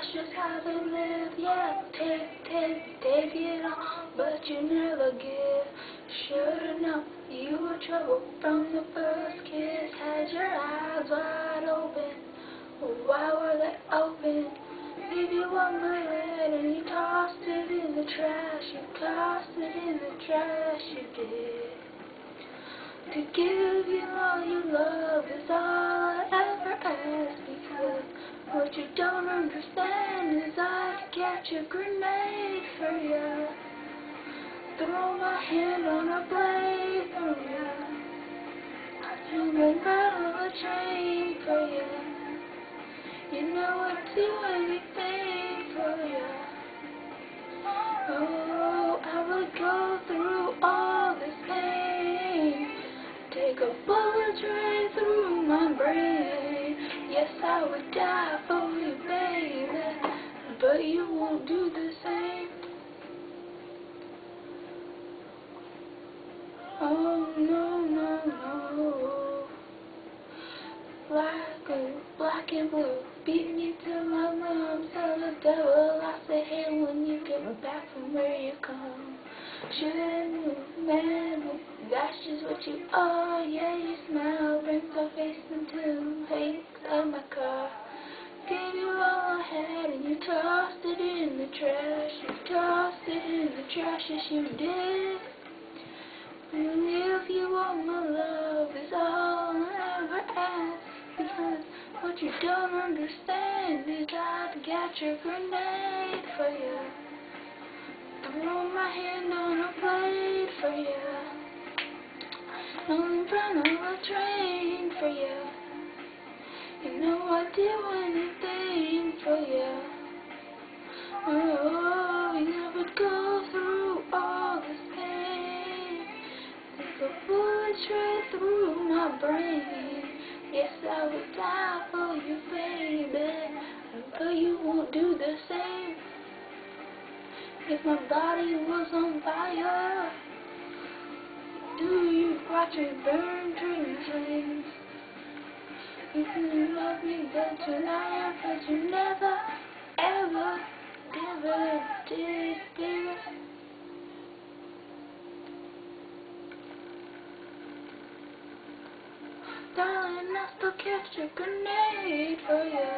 That's just how they live. Yeah, take it all, but you never give. Should've known you were trouble from the first kiss. Had your eyes wide open. Why were they open? Gave you one my head and you tossed it in the trash. You tossed it in the trash, you did. To give you all you love is all I ever ask, because what you don't understand is I'd catch a grenade for you, throw my hand on a blade for you, I'd jump out of a train for you. You know I'd do anything for you. Oh, I would go through all this pain, take a bullet right through my brain. Yes, I would die for you, baby, but you won't do the same. Oh, no, no, no. Black and blue, beating you till my lungs. Tell the devil I say, hey, when you get back from where you come. Should've knew, man, that's just what you are. Yeah, you smile, brings our face into hate of my car. Gave you all I had and you tossed it in the trash. You tossed it in the trash, yes you did. And if you want my love is all I ever ask, because what you don't understand is I'd catch a grenade for you, throw my hand on a blade for you, in front of a train for you. You know I'd do anything for you. Oh, you would go through all this pain, take a bullet straight through my brain. Yes, I would die for you, baby, but you won't do the same. If my body was on fire, do you watch it burn to your flames? You can love me, but tonight, but you never, ever did, baby. Darling, I still catch a grenade for you,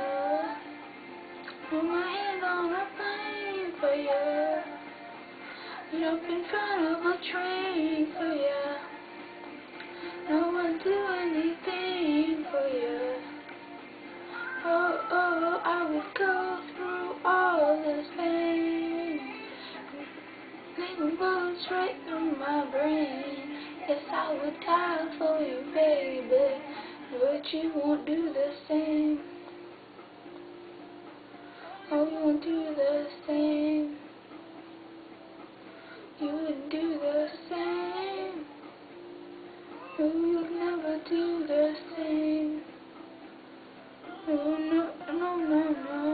put my hand on a plane for you, jump in front of a train for you. No one do anything for you. Oh, oh, I would go through all this pain, leaving bullets right through my brain. Yes, I would die for you, baby, but you won't do the same. Oh, you won't do the same. You wouldn't do the same. Oh, you'll never do the same. Oh, no, no, no, no.